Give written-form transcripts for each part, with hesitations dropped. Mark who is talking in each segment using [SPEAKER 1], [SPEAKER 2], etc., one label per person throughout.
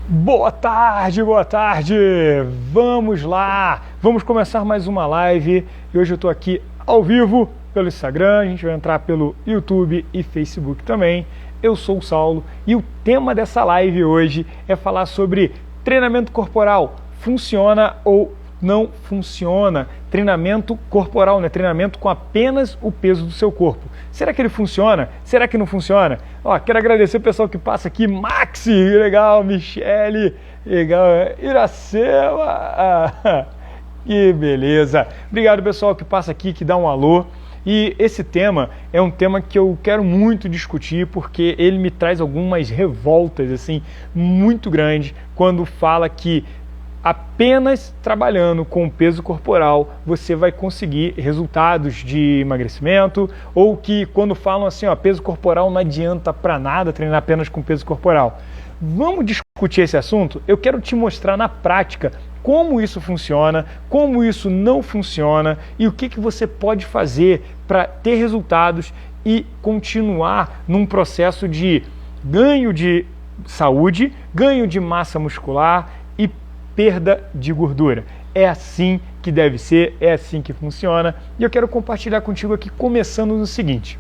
[SPEAKER 1] Boa tarde, boa tarde! Vamos lá! Vamos começar mais uma live e hoje eu estou aqui ao vivo pelo Instagram, a gente vai entrar pelo YouTube e Facebook também. Eu sou o Saulo e o tema dessa live hoje é falar sobre treinamento corporal. Funciona ou não funciona? Treinamento corporal, né? Treinamento com apenas o peso do seu corpo. Será que ele funciona? Será que não funciona? Ó, quero agradecer o pessoal que passa aqui. Maxi, legal, Michele, legal, Iracema, que beleza. Obrigado pessoal que passa aqui, que dá um alô. E esse tema é um tema que eu quero muito discutir porque ele me traz algumas revoltas assim muito grandes quando fala que apenas trabalhando com o peso corporal você vai conseguir resultados de emagrecimento, ou que quando falam assim, ó, peso corporal não adianta para nada treinar apenas com peso corporal. Vamos discutir esse assunto? Eu quero te mostrar na prática como isso funciona, como isso não funciona e o que você pode fazer para ter resultados e continuar num processo de ganho de saúde, ganho de massa muscular e perda de gordura. É assim que deve ser, é assim que funciona. E eu quero compartilhar contigo aqui, começando no seguinte.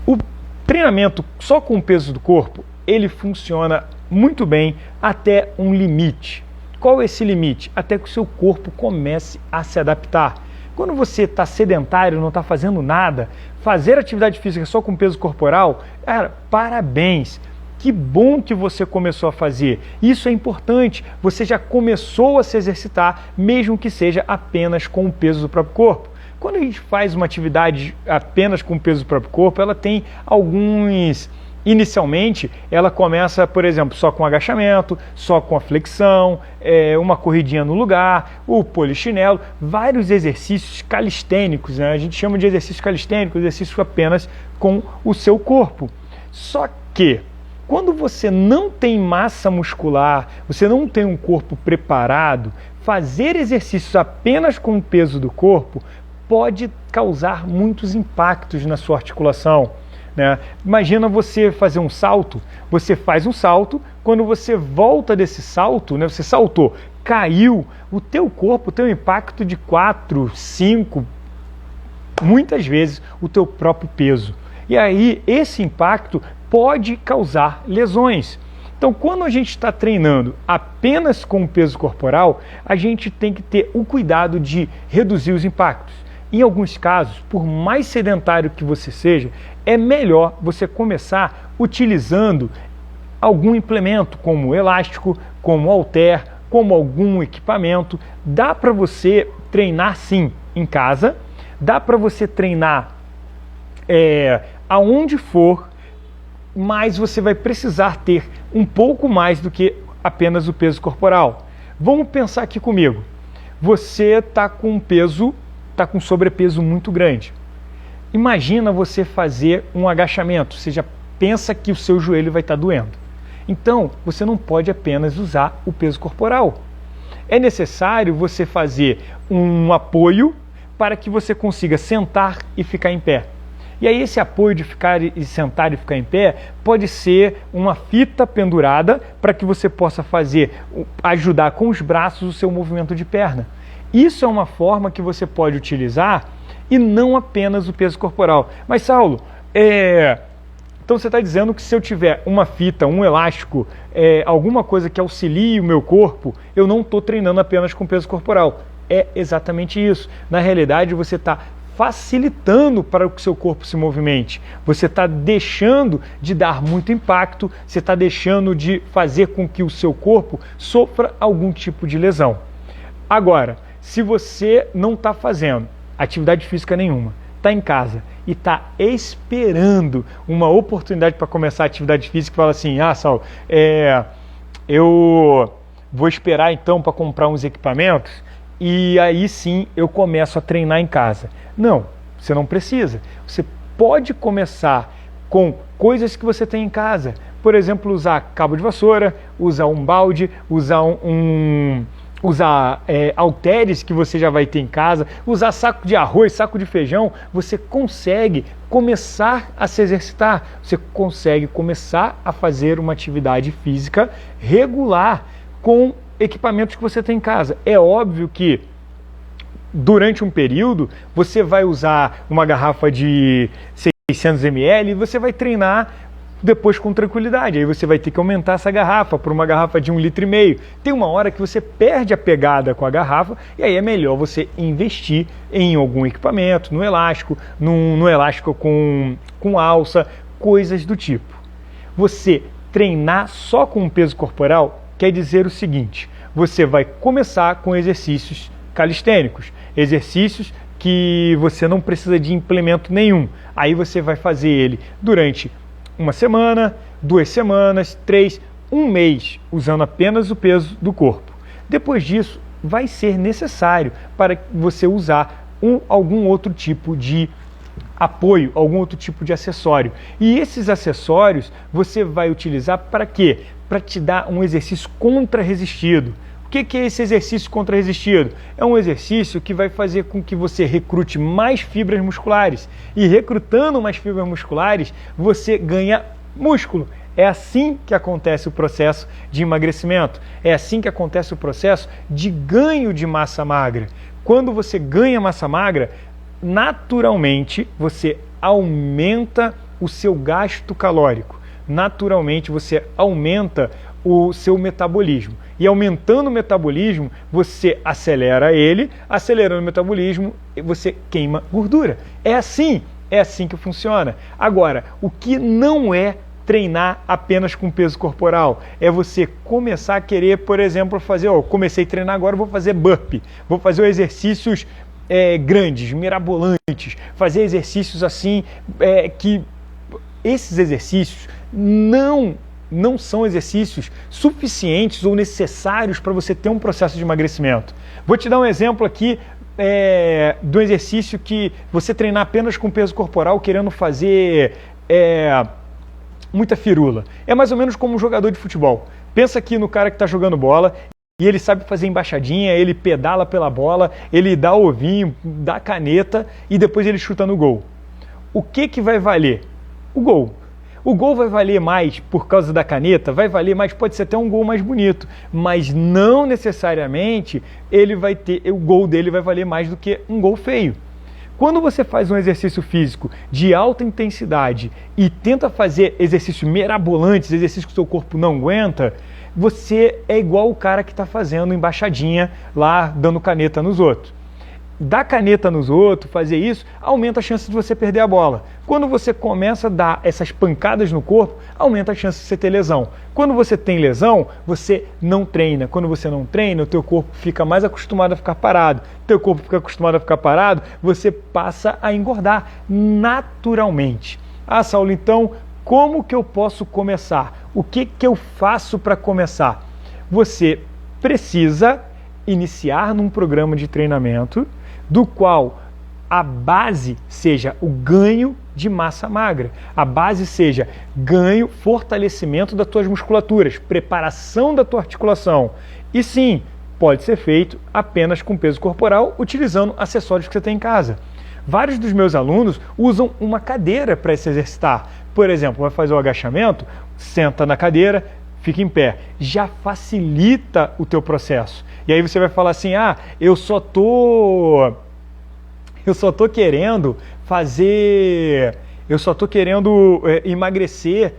[SPEAKER 1] O treinamento só com o peso do corpo, ele funciona muito bem até um limite. Qual é esse limite? Até que o seu corpo comece a se adaptar. Quando você está sedentário, não está fazendo nada, fazer atividade física só com peso corporal, cara, parabéns! Que bom que você começou a fazer. Isso é importante. Você já começou a se exercitar, mesmo que seja apenas com o peso do próprio corpo. Quando a gente faz uma atividade apenas com o peso do próprio corpo, ela tem alguns... Inicialmente, ela começa, por exemplo, só com agachamento, só com a flexão, uma corridinha no lugar, o polichinelo, vários exercícios calistênicos, né? A gente chama de exercícios calistênicos, exercícios apenas com o seu corpo. Só que, quando você não tem massa muscular, você não tem um corpo preparado, fazer exercícios apenas com o peso do corpo pode causar muitos impactos na sua articulação, né? Imagina você fazer um salto, você faz um salto, quando você volta desse salto, né, você saltou, caiu, o teu corpo tem um impacto de 4, 5, muitas vezes o teu próprio peso. E aí esse impacto pode causar lesões. Então, quando a gente está treinando apenas com o peso corporal, a gente tem que ter o cuidado de reduzir os impactos. Em alguns casos, por mais sedentário que você seja, é melhor você começar utilizando algum implemento, como elástico, como halter, como algum equipamento. Dá para você treinar sim em casa, dá para você treinar aonde for, mas você vai precisar ter um pouco mais do que apenas o peso corporal. Vamos pensar aqui comigo. Você está com sobrepeso muito grande. Imagina você fazer um agachamento, você já pensa que o seu joelho vai estar doendo. Então, você não pode apenas usar o peso corporal. É necessário você fazer um apoio para que você consiga sentar e ficar em pé. E aí esse apoio de sentar e ficar em pé pode ser uma fita pendurada para que você possa ajudar com os braços o seu movimento de perna. Isso é uma forma que você pode utilizar e não apenas o peso corporal. Mas Saulo, então você está dizendo que se eu tiver uma fita, um elástico, alguma coisa que auxilie o meu corpo, eu não estou treinando apenas com peso corporal. É exatamente isso. Na realidade, você está facilitando para que o seu corpo se movimente. Você está deixando de dar muito impacto, você está deixando de fazer com que o seu corpo sofra algum tipo de lesão. Agora, se você não está fazendo atividade física nenhuma, está em casa e está esperando uma oportunidade para começar a atividade física e fala assim, Saulo, eu vou esperar então para comprar uns equipamentos e aí sim eu começo a treinar em casa. Não, você não precisa. Você pode começar com coisas que você tem em casa. Por exemplo, usar cabo de vassoura, usar um balde, usar usar halteres que você já vai ter em casa, usar saco de arroz, saco de feijão, você consegue começar a se exercitar, você consegue começar a fazer uma atividade física regular com equipamentos que você tem em casa. É óbvio que durante um período você vai usar uma garrafa de 600 ml e você vai treinar depois com tranquilidade. Aí você vai ter que aumentar essa garrafa para uma garrafa de 1,5 litro. Tem uma hora que você perde a pegada com a garrafa e aí é melhor você investir em algum equipamento, no elástico, no elástico com alça, coisas do tipo. Você treinar só com o peso corporal quer dizer o seguinte: você vai começar com exercícios calistênicos, exercícios que você não precisa de implemento nenhum. Aí você vai fazer ele durante uma semana, 2 semanas, 3, 1 mês, usando apenas o peso do corpo. Depois disso, vai ser necessário para você usar algum outro tipo de apoio, algum outro tipo de acessório. E esses acessórios você vai utilizar para quê? Para te dar um exercício contra-resistido. O que é esse exercício contra-resistido? É um exercício que vai fazer com que você recrute mais fibras musculares. E recrutando mais fibras musculares, você ganha músculo. É assim que acontece o processo de emagrecimento. É assim que acontece o processo de ganho de massa magra. Quando você ganha massa magra, naturalmente você aumenta o seu gasto calórico. Naturalmente você aumenta o seu metabolismo. E aumentando o metabolismo, você acelera ele, acelerando o metabolismo, você queima gordura. É assim que funciona. Agora, o que não é treinar apenas com peso corporal? É você começar a querer, por exemplo, fazer, comecei a treinar agora, vou fazer burpee, vou fazer exercícios grandes, mirabolantes, fazer exercícios assim, que esses exercícios não são exercícios suficientes ou necessários para você ter um processo de emagrecimento. Vou te dar um exemplo aqui do exercício que você treinar apenas com peso corporal querendo fazer muita firula. É mais ou menos como um jogador de futebol. Pensa aqui no cara que está jogando bola e ele sabe fazer embaixadinha, ele pedala pela bola, ele dá ovinho, dá caneta e depois ele chuta no gol. O que vai valer? O gol. O gol vai valer mais por causa da caneta, vai valer mais, pode ser até um gol mais bonito, mas não necessariamente o gol dele vai valer mais do que um gol feio. Quando você faz um exercício físico de alta intensidade e tenta fazer exercícios mirabolantes, exercícios que o seu corpo não aguenta, você é igual o cara que está fazendo embaixadinha lá, dando caneta nos outros. Dar caneta nos outros, fazer isso, aumenta a chance de você perder a bola. Quando você começa a dar essas pancadas no corpo, aumenta a chance de você ter lesão. Quando você tem lesão, você não treina. Quando você não treina, o teu corpo fica mais acostumado a ficar parado. O teu corpo fica acostumado a ficar parado, você passa a engordar naturalmente. Ah, Saulo, então, como que eu posso começar? O que eu faço para começar? Você precisa iniciar num programa de treinamento do qual a base seja o ganho de massa magra, a base seja ganho, fortalecimento das tuas musculaturas, preparação da tua articulação. E sim, pode ser feito apenas com peso corporal, utilizando acessórios que você tem em casa. Vários dos meus alunos usam uma cadeira para se exercitar. Por exemplo, vai fazer o agachamento, senta na cadeira, fica em pé. Já facilita o teu processo. E aí você vai falar assim, eu só tô querendo emagrecer,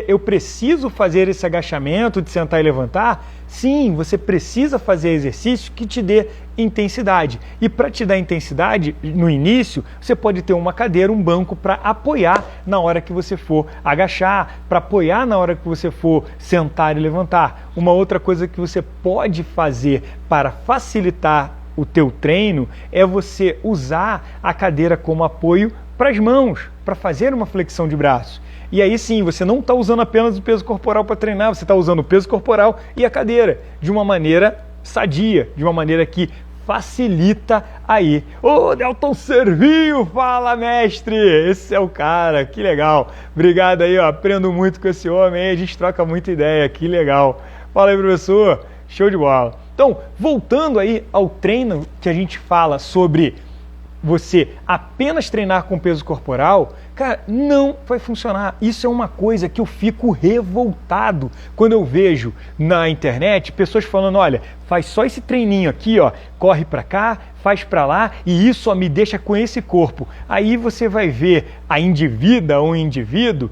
[SPEAKER 1] eu preciso fazer esse agachamento de sentar e levantar? Sim, você precisa fazer exercício que te dê intensidade. E para te dar intensidade, no início, você pode ter uma cadeira, um banco para apoiar na hora que você for agachar, para apoiar na hora que você for sentar e levantar. Uma outra coisa que você pode fazer para facilitar o teu treino é você usar a cadeira como apoio para as mãos, para fazer uma flexão de braço. E aí sim, você não está usando apenas o peso corporal para treinar, você está usando o peso corporal e a cadeira de uma maneira sadia, de uma maneira que facilita aí. Ô, Delton Servinho, fala, mestre! Esse é o cara, que legal. Obrigado aí, aprendo muito com esse homem, a gente troca muita ideia, que legal. Fala aí, professor. Show de bola. Então, voltando aí ao treino que a gente fala sobre você apenas treinar com peso corporal, cara, não vai funcionar. Isso é uma coisa que eu fico revoltado quando eu vejo na internet pessoas falando, olha, faz só esse treininho aqui, ó, corre pra cá, faz pra lá e isso ó, me deixa com esse corpo. Aí você vai ver a indivídua ou indivíduo,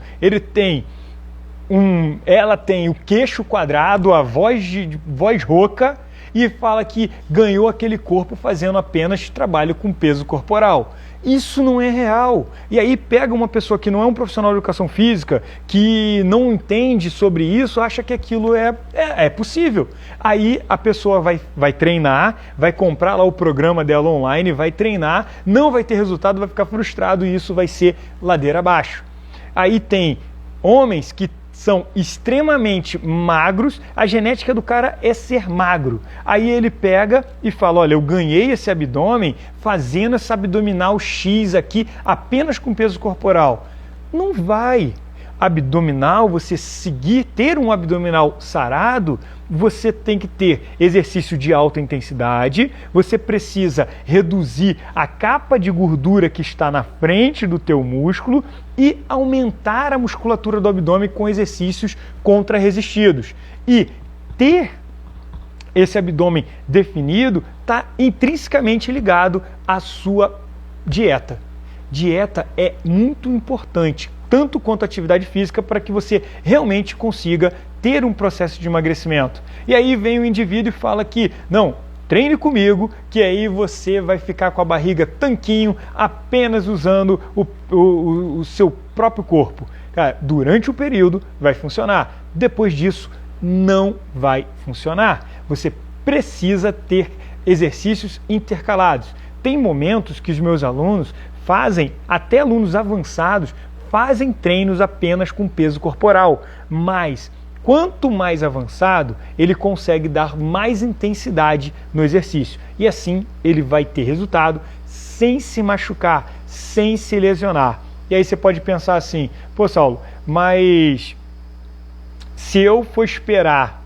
[SPEAKER 1] ela tem o queixo quadrado, a voz rouca, e fala que ganhou aquele corpo fazendo apenas trabalho com peso corporal. Isso não é real. E aí pega uma pessoa que não é um profissional de educação física, que não entende sobre isso, acha que aquilo é possível. Aí a pessoa vai treinar, vai comprar lá o programa dela online, vai treinar, não vai ter resultado, vai ficar frustrado e isso vai ser ladeira abaixo. Aí tem homens que são extremamente magros, a genética do cara é ser magro. Aí ele pega e fala, olha, eu ganhei esse abdômen fazendo essa abdominal X aqui apenas com peso corporal. Não vai. Abdominal, você ter um abdominal sarado, você tem que ter exercício de alta intensidade, você precisa reduzir a capa de gordura que está na frente do teu músculo e aumentar a musculatura do abdômen com exercícios contra-resistidos. E ter esse abdômen definido está intrinsecamente ligado à sua dieta. Dieta é muito importante, tanto quanto a atividade física, para que você realmente consiga ter um processo de emagrecimento. E aí vem o indivíduo e fala que, não, treine comigo, que aí você vai ficar com a barriga tanquinho, apenas usando o seu próprio corpo. Cara, durante o período vai funcionar, depois disso não vai funcionar. Você precisa ter exercícios intercalados. Tem momentos que os meus alunos fazem, até alunos avançados, fazem treinos apenas com peso corporal, mas quanto mais avançado, ele consegue dar mais intensidade no exercício. E assim ele vai ter resultado sem se machucar, sem se lesionar. E aí você pode pensar assim, pô Saulo, mas se eu for esperar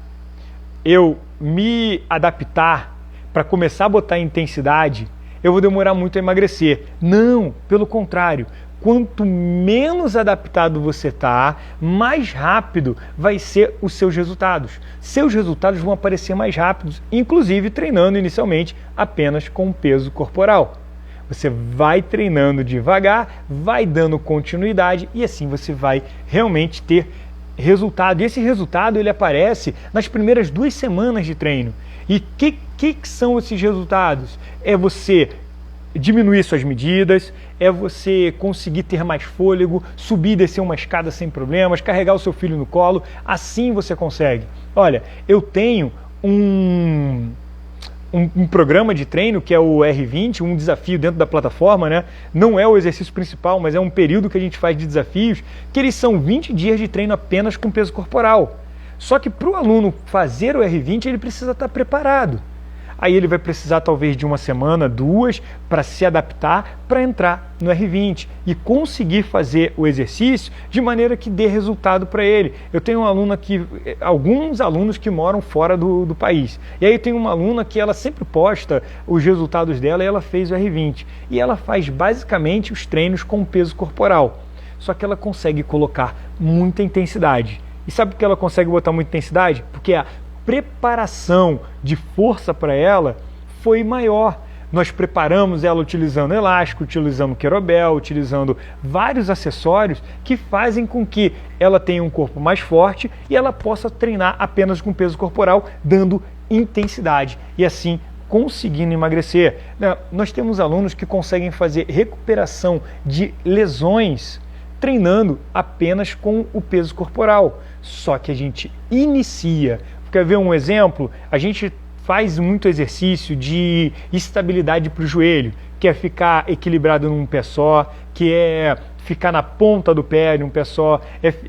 [SPEAKER 1] eu me adaptar para começar a botar intensidade, eu vou demorar muito a emagrecer. Não, pelo contrário. Quanto menos adaptado você está, mais rápido vai ser os seus resultados. Seus resultados vão aparecer mais rápidos, inclusive treinando inicialmente apenas com peso corporal. Você vai treinando devagar, vai dando continuidade e assim você vai realmente ter resultado. E esse resultado ele aparece nas primeiras 2 semanas de treino. E que são esses resultados? É você diminuir suas medidas, é você conseguir ter mais fôlego, subir e descer uma escada sem problemas, carregar o seu filho no colo, assim você consegue. Olha, eu tenho um programa de treino que é o R20, um desafio dentro da plataforma, né? Não é o exercício principal, mas é um período que a gente faz de desafios, que eles são 20 dias de treino apenas com peso corporal. Só que para o aluno fazer o R20, ele precisa estar preparado. Aí ele vai precisar talvez de 1 semana, 2, para se adaptar, para entrar no R20 e conseguir fazer o exercício de maneira que dê resultado para ele. Eu tenho alguns alunos que moram fora do país. E aí tem uma aluna que ela sempre posta os resultados dela e ela fez o R20. E ela faz basicamente os treinos com peso corporal. Só que ela consegue colocar muita intensidade. E sabe por que ela consegue botar muita intensidade? Porque a preparação de força para ela foi maior. Nós preparamos ela utilizando elástico, utilizando querobel, utilizando vários acessórios que fazem com que ela tenha um corpo mais forte e ela possa treinar apenas com peso corporal, dando intensidade e assim conseguindo emagrecer. Nós temos alunos que conseguem fazer recuperação de lesões treinando apenas com o peso corporal. Só que a gente inicia. Quer ver um exemplo? A gente faz muito exercício de estabilidade para o joelho, que é ficar equilibrado num pé só, que é ficar na ponta do pé num pé só,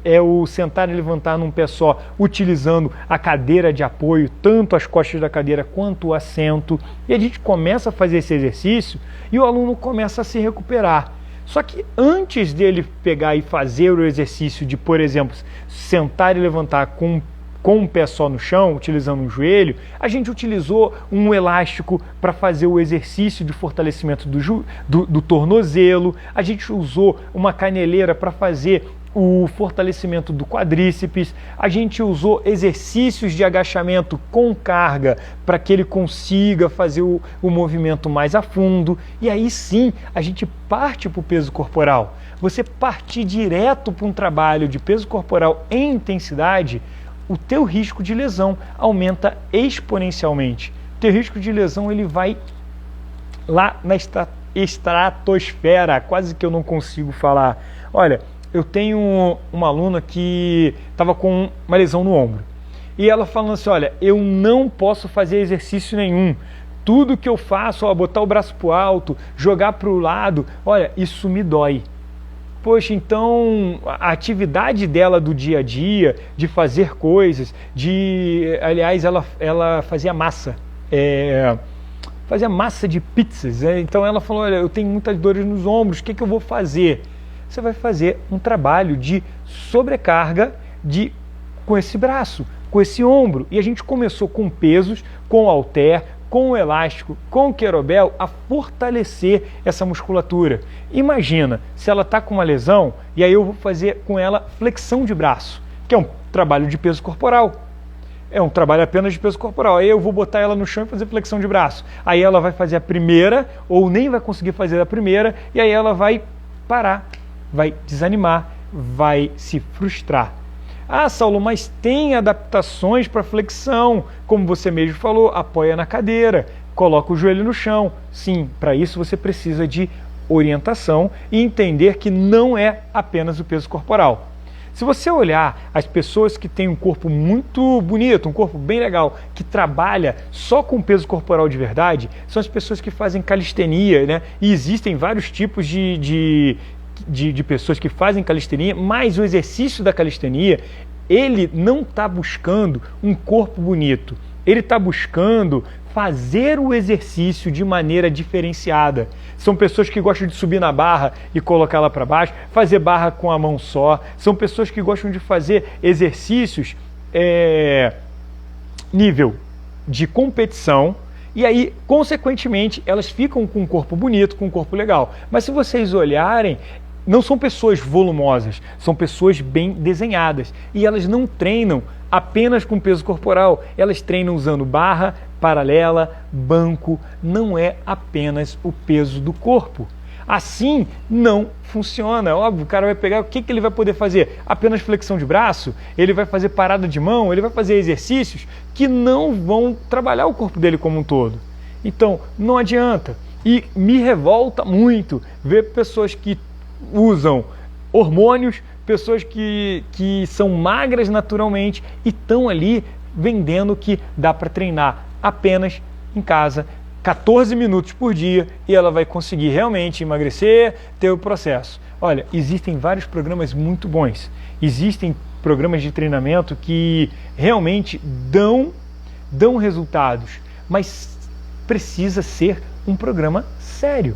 [SPEAKER 1] é o sentar e levantar num pé só, utilizando a cadeira de apoio, tanto as costas da cadeira quanto o assento. E a gente começa a fazer esse exercício e o aluno começa a se recuperar. Só que antes dele pegar e fazer o exercício de, por exemplo, sentar e levantar com com um pé só no chão, utilizando um joelho, a gente utilizou um elástico para fazer o exercício de fortalecimento do tornozelo, a gente usou uma caneleira para fazer o fortalecimento do quadríceps, a gente usou exercícios de agachamento com carga para que ele consiga fazer o movimento mais a fundo, e aí sim a gente parte para o peso corporal. Você partir direto para um trabalho de peso corporal em intensidade, o teu risco de lesão aumenta exponencialmente. O teu risco de lesão ele vai lá na estratosfera, quase que eu não consigo falar. Olha, eu tenho uma aluna que estava com uma lesão no ombro. E ela falando assim, olha, eu não posso fazer exercício nenhum. Tudo que eu faço, botar o braço para o alto, jogar para o lado, olha, isso me dói. Poxa, então a atividade dela do dia a dia, de fazer coisas, aliás, ela fazia massa. Fazia massa de pizzas. Então ela falou, olha, eu tenho muitas dores nos ombros, o que eu vou fazer? Você vai fazer um trabalho de sobrecarga com esse braço, com esse ombro. E a gente começou com pesos, com halter, com o elástico, com o querobel, a fortalecer essa musculatura. Imagina, se ela está com uma lesão, e aí eu vou fazer com ela flexão de braço, que é um trabalho de peso corporal. É um trabalho apenas de peso corporal. Aí eu vou botar ela no chão e fazer flexão de braço. Aí ela vai fazer a primeira, ou nem vai conseguir fazer a primeira, e aí ela vai parar, vai desanimar, vai se frustrar. Ah, Saulo, mas tem adaptações para flexão, como você mesmo falou, apoia na cadeira, coloca o joelho no chão. Sim, para isso você precisa de orientação e entender que não é apenas o peso corporal. Se você olhar as pessoas que têm um corpo muito bonito, um corpo bem legal, que trabalha só com peso corporal de verdade, são as pessoas que fazem calistenia, né? E existem vários tipos de pessoas que fazem calistenia, mas o exercício da calistenia, ele não está buscando um corpo bonito, ele está buscando fazer o exercício de maneira diferenciada. São pessoas que gostam de subir na barra e colocar ela para baixo, fazer barra com a mão só, são pessoas que gostam de fazer exercícios nível de competição, e aí, consequentemente, elas ficam com um corpo bonito, com um corpo legal. Mas se vocês olharem, não são pessoas volumosas, são pessoas bem desenhadas. E elas não treinam apenas com peso corporal, elas treinam usando barra, paralela, banco, não é apenas o peso do corpo. Assim não funciona. Óbvio, o cara vai pegar, o que ele vai poder fazer? Apenas flexão de braço? Ele vai fazer parada de mão? Ele vai fazer exercícios que não vão trabalhar o corpo dele como um todo. Então, não adianta. E me revolta muito ver pessoas que usam hormônios, pessoas que são magras naturalmente e estão ali vendendo que dá para treinar apenas em casa 14 minutos por dia e ela vai conseguir realmente emagrecer, ter o processo. Olha, existem vários programas muito bons, existem programas de treinamento que realmente dão resultados, mas precisa ser um programa sério.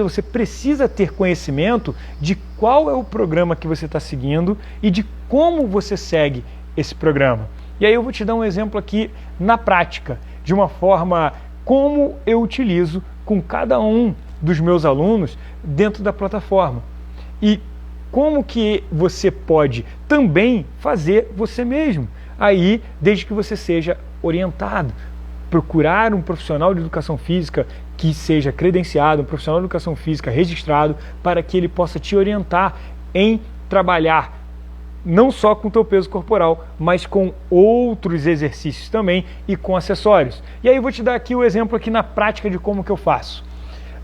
[SPEAKER 1] Você precisa ter conhecimento de qual é o programa que você está seguindo e de como você segue esse programa. E aí eu vou te dar um exemplo aqui na prática, de uma forma como eu utilizo com cada um dos meus alunos dentro da plataforma. E como que você pode também fazer você mesmo. Aí, desde que você seja orientado, procurar um profissional de educação física que seja credenciado, um profissional de educação física registrado, para que ele possa te orientar em trabalhar não só com o teu peso corporal, mas com outros exercícios também e com acessórios. E aí eu vou te dar aqui o exemplo aqui na prática de como que eu faço.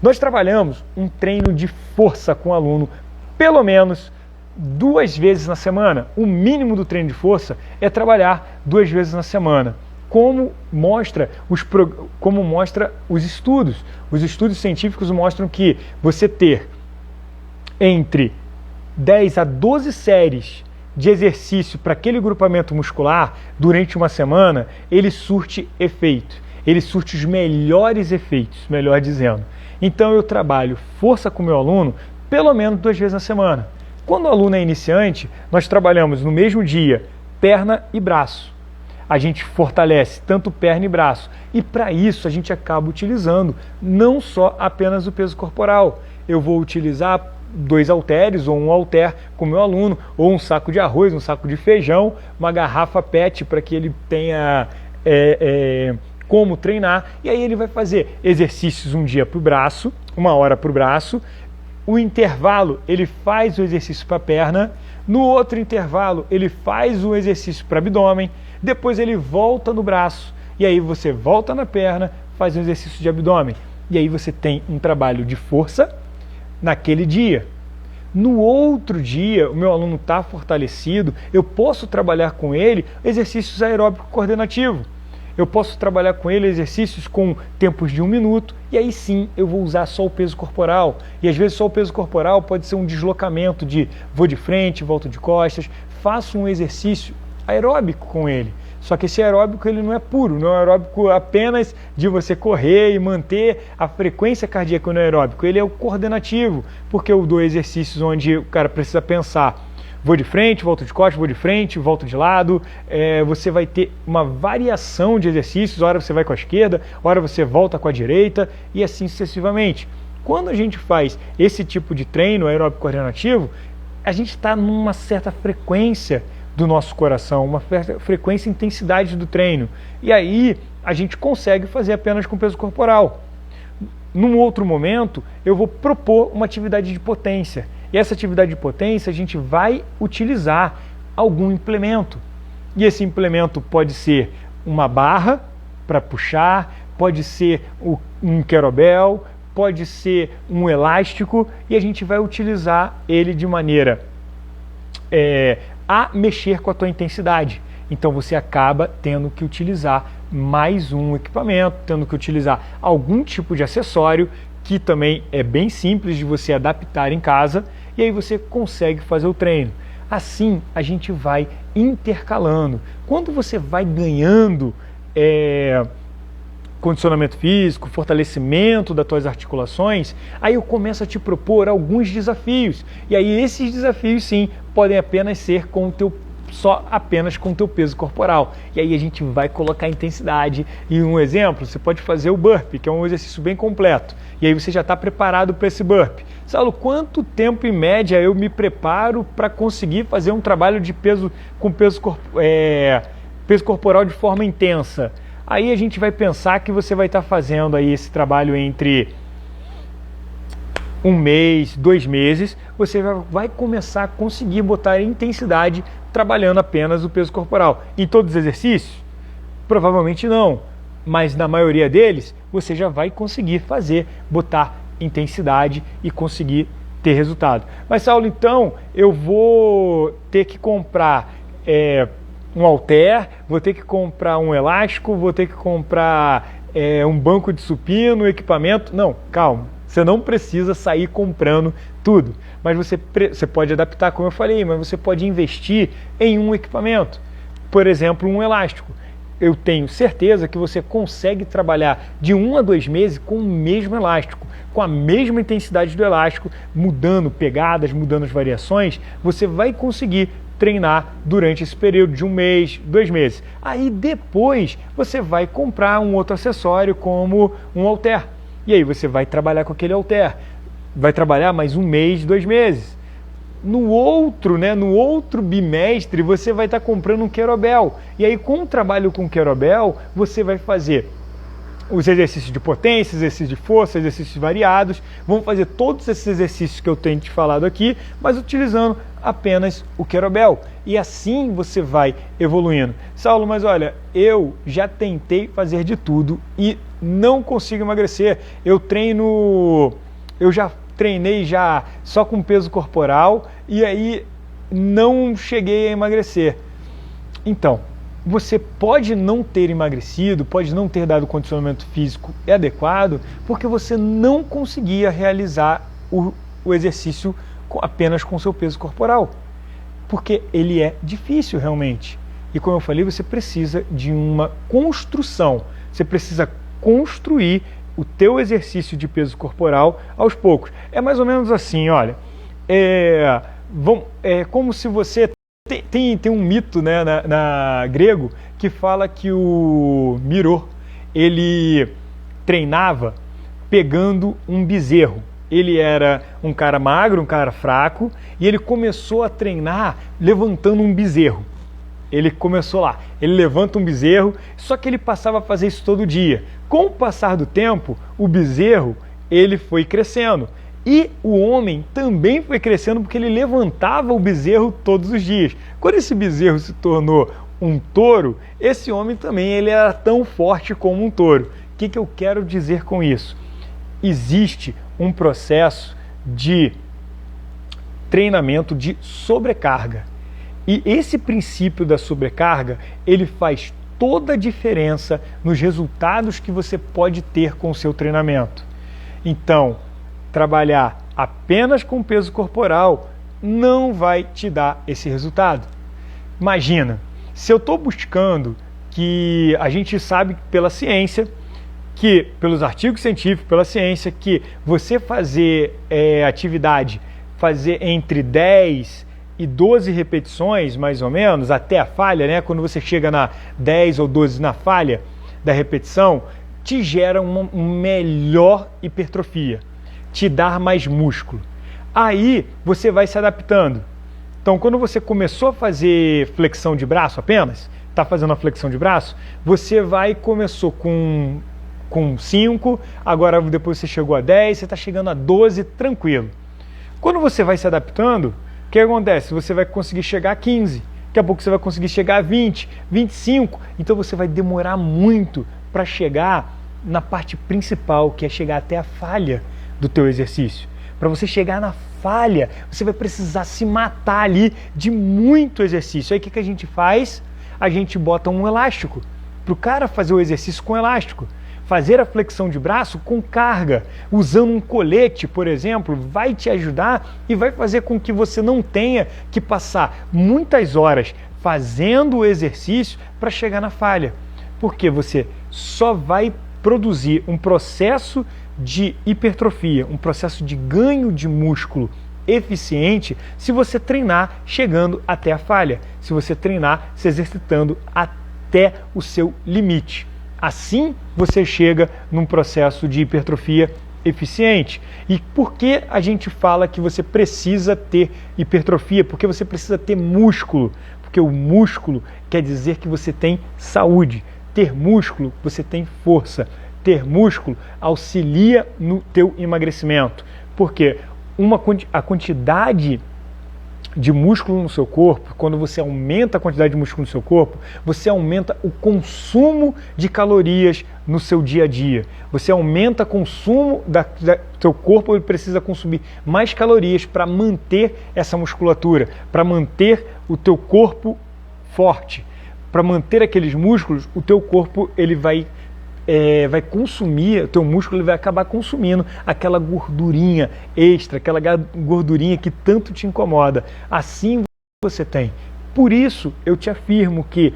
[SPEAKER 1] Nós trabalhamos um treino de força com o aluno pelo menos 2 vezes na semana. O mínimo do treino de força é trabalhar 2 vezes na semana. Como mostra os estudos. Os estudos científicos mostram que você ter entre 10 a 12 séries de exercício para aquele grupamento muscular durante uma semana, ele surte efeito. Ele surte os melhores efeitos, melhor dizendo. Então eu trabalho força com o meu aluno pelo menos 2 vezes na semana. Quando o aluno é iniciante, nós trabalhamos no mesmo dia perna e braço. A gente fortalece tanto perna e braço. E para isso a gente acaba utilizando não só apenas o peso corporal. Eu vou utilizar 2 halteres ou um halter com o meu aluno, ou um saco de arroz, um saco de feijão, uma garrafa PET para que ele tenha como treinar. E aí ele vai fazer exercícios um dia para o braço, 1 hora para o braço. O intervalo ele faz o exercício para a perna. No outro intervalo ele faz o exercício para o abdômen. Depois ele volta no braço, e aí você volta na perna, faz um exercício de abdômen. E aí você tem um trabalho de força naquele dia. No outro dia, o meu aluno está fortalecido, eu posso trabalhar com ele exercícios aeróbico coordenativo. Eu posso trabalhar com ele exercícios com tempos de 1 minuto, e aí sim eu vou usar só o peso corporal. E às vezes só o peso corporal pode ser um deslocamento de vou de frente, volto de costas, faço um exercício aeróbico com ele. Só que esse aeróbico ele não é puro, não é aeróbico apenas de você correr e manter a frequência cardíaca no aeróbico, ele é o coordenativo, porque eu dou exercícios onde o cara precisa pensar, vou de frente, volto de costas, vou de frente, volto de lado, você vai ter uma variação de exercícios, hora você vai com a esquerda, hora você volta com a direita e assim sucessivamente. Quando a gente faz esse tipo de treino aeróbico coordenativo, a gente está numa certa frequência do nosso coração, uma frequência e intensidade do treino. E aí a gente consegue fazer apenas com peso corporal. Num outro momento, eu vou propor uma atividade de potência. E essa atividade de potência a gente vai utilizar algum implemento. E esse implemento pode ser uma barra para puxar, pode ser um kettlebell, pode ser um elástico, e a gente vai utilizar ele de maneira a mexer com a tua intensidade. Então você acaba tendo que utilizar mais um equipamento, tendo que utilizar algum tipo de acessório, que também é bem simples de você adaptar em casa, e aí você consegue fazer o treino. Assim a gente vai intercalando. Quando você vai ganhando condicionamento físico, fortalecimento das tuas articulações, aí eu começo a te propor alguns desafios. E aí esses desafios sim podem apenas ser apenas com o teu peso corporal. E aí a gente vai colocar intensidade. E um exemplo, você pode fazer o burpee, que é um exercício bem completo. E aí você já está preparado para esse burpee. Saulo, quanto tempo em média eu me preparo para conseguir fazer um trabalho de peso com peso corporal de forma intensa? Aí a gente vai pensar que você vai estar fazendo aí esse trabalho entre 1 mês, 2 meses, você vai começar a conseguir botar intensidade trabalhando apenas o peso corporal. Em todos os exercícios? Provavelmente não, mas na maioria deles você já vai conseguir botar intensidade e conseguir ter resultado. Mas Saulo, então eu vou ter que comprar um halter, vou ter que comprar um elástico, vou ter que comprar um banco de supino, equipamento. Não, calma, você não precisa sair comprando tudo, mas você pode adaptar, como eu falei, mas você pode investir em um equipamento, por exemplo, um elástico. Eu tenho certeza que você consegue trabalhar de 1 a 2 meses com o mesmo elástico, com a mesma intensidade do elástico, mudando pegadas, mudando as variações, você vai conseguir treinar durante esse período de 1 mês, 2 meses. Aí depois você vai comprar um outro acessório como um halter. E aí você vai trabalhar com aquele halter. Vai trabalhar mais 1 mês, 2 meses. No outro bimestre você vai estar comprando um kettlebell. E aí com o trabalho com kettlebell você vai fazer os exercícios de potência, exercícios de força, exercícios variados. Vamos fazer todos esses exercícios que eu tenho te falado aqui, mas utilizando apenas o kettlebell. E assim você vai evoluindo. Saulo, mas olha, eu já tentei fazer de tudo e não consigo emagrecer. Eu já treinei só com peso corporal e aí não cheguei a emagrecer. Então, você pode não ter emagrecido, pode não ter dado condicionamento físico adequado, porque você não conseguia realizar o exercício apenas com seu peso corporal. Porque ele é difícil realmente. E como eu falei, você precisa de uma construção. Você precisa construir o teu exercício de peso corporal aos poucos. É mais ou menos assim, olha. É como se você tem um mito, né, na grego que fala que o Miro, ele treinava pegando um bezerro. Ele era um cara magro, um cara fraco, e ele começou a treinar levantando um bezerro. Ele começou lá, ele levanta um bezerro, só que ele passava a fazer isso todo dia. Com o passar do tempo, o bezerro, ele foi crescendo. E o homem também foi crescendo porque ele levantava o bezerro todos os dias. Quando esse bezerro se tornou um touro, esse homem também ele era tão forte como um touro. O que eu quero dizer com isso? Existe um processo de treinamento de sobrecarga. E esse princípio da sobrecarga, ele faz toda a diferença nos resultados que você pode ter com o seu treinamento. Então, trabalhar apenas com peso corporal não vai te dar esse resultado. Imagina, se eu estou buscando, que a gente sabe pela ciência, que pelos artigos científicos, pela ciência, que você fazer atividade, fazer entre 10 e 12 repetições, mais ou menos, até a falha, né? Quando você chega na 10 ou 12 na falha da repetição, te gera uma melhor hipertrofia, te dá mais músculo. Aí você vai se adaptando. Então, quando você começou a fazer flexão de braço apenas, está fazendo a flexão de braço, você começou com 5, agora depois você chegou a 10, você está chegando a 12, tranquilo. Quando você vai se adaptando, o que acontece? Você vai conseguir chegar a 15, daqui a pouco você vai conseguir chegar a 20, 25, então você vai demorar muito para chegar na parte principal, que é chegar até a falha do teu exercício. Para você chegar na falha, você vai precisar se matar ali de muito exercício. Aí o que a gente faz? A gente bota um elástico para o cara fazer o exercício com elástico. Fazer a flexão de braço com carga, usando um colete, por exemplo, vai te ajudar e vai fazer com que você não tenha que passar muitas horas fazendo o exercício para chegar na falha. Porque você só vai produzir um processo de hipertrofia, um processo de ganho de músculo eficiente se você treinar chegando até a falha, se você treinar se exercitando até o seu limite. Assim você chega num processo de hipertrofia eficiente. E por que a gente fala que você precisa ter hipertrofia? Porque você precisa ter músculo. Porque o músculo quer dizer que você tem saúde. Ter músculo, você tem força. Ter músculo auxilia no teu emagrecimento. Porque a quantidade de músculo no seu corpo, quando você aumenta a quantidade de músculo no seu corpo, você aumenta o consumo de calorias no seu dia a dia. Você aumenta o consumo seu corpo, ele precisa consumir mais calorias para manter essa musculatura, para manter o teu corpo forte, para manter aqueles músculos, o teu corpo ele vai consumir, o teu músculo ele vai acabar consumindo aquela gordurinha extra, aquela gordurinha que tanto te incomoda. Assim você tem. Por isso eu te afirmo que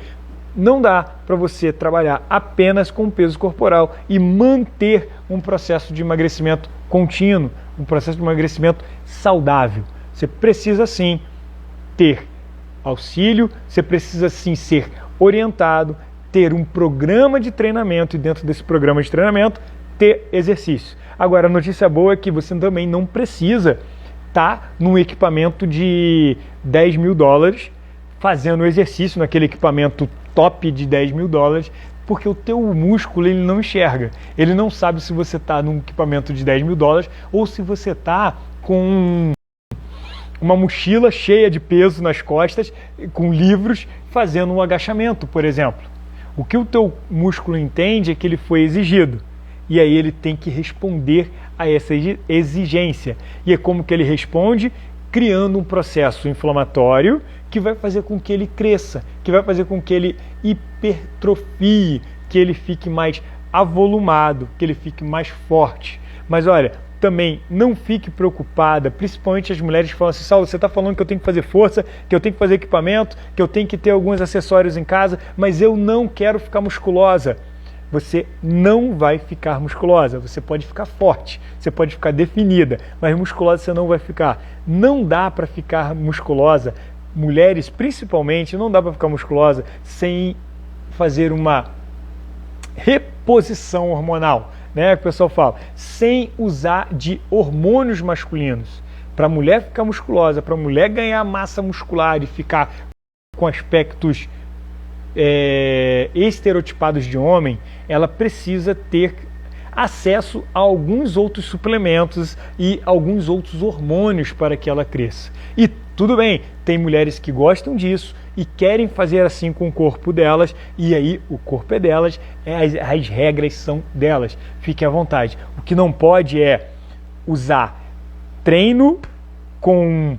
[SPEAKER 1] não dá para você trabalhar apenas com peso corporal e manter um processo de emagrecimento contínuo, um processo de emagrecimento saudável. Você precisa sim ter auxílio, você precisa sim ser orientado, ter um programa de treinamento e dentro desse programa de treinamento ter exercício. Agora, a notícia boa é que você também não precisa estar num equipamento de $10.000 fazendo exercício naquele equipamento top de $10.000, porque o teu músculo ele não enxerga. Ele não sabe se você está num equipamento de $10.000 ou se você está com uma mochila cheia de peso nas costas, com livros, fazendo um agachamento, por exemplo. O que o teu músculo entende é que ele foi exigido. E aí ele tem que responder a essa exigência. E é como que ele responde? Criando um processo inflamatório que vai fazer com que ele cresça, que vai fazer com que ele hipertrofie, que ele fique mais avolumado, que ele fique mais forte. Mas olha, também não fique preocupada, principalmente as mulheres que falam assim: Saulo, você está falando que eu tenho que fazer força, que eu tenho que fazer equipamento, que eu tenho que ter alguns acessórios em casa, mas eu não quero ficar musculosa. Você não vai ficar musculosa, você pode ficar forte, você pode ficar definida, mas musculosa você não vai ficar. Não dá para ficar musculosa mulheres principalmente, não dá para ficar musculosa sem fazer uma reposição hormonal, né? O pessoal fala, sem usar de hormônios masculinos. Para a mulher ficar musculosa, para a mulher ganhar massa muscular e ficar com aspectos estereotipados de homem, ela precisa ter acesso a alguns outros suplementos e alguns outros hormônios para que ela cresça. E tudo bem, tem mulheres que gostam disso e querem fazer assim com o corpo delas, e aí o corpo é delas, as regras são delas. Fiquem à vontade. O que não pode é usar treino com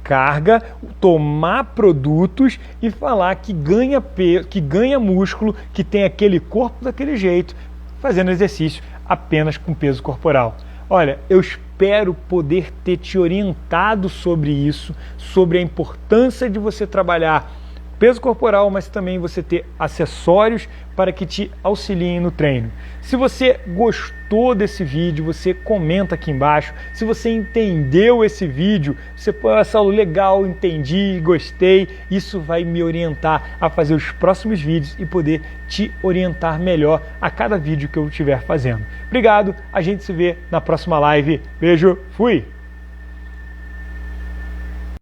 [SPEAKER 1] carga, tomar produtos e falar que ganha peso, que ganha músculo, que tem aquele corpo daquele jeito, fazendo exercício apenas com peso corporal. Olha, eu espero poder ter te orientado sobre isso, sobre a importância de você trabalhar peso corporal, mas também você ter acessórios para que te auxiliem no treino. Se você gostou desse vídeo, você comenta aqui embaixo. Se você entendeu esse vídeo, você pode achar legal, entendi, gostei. Isso vai me orientar a fazer os próximos vídeos e poder te orientar melhor a cada vídeo que eu estiver fazendo. Obrigado, a gente se vê na próxima live. Beijo, fui!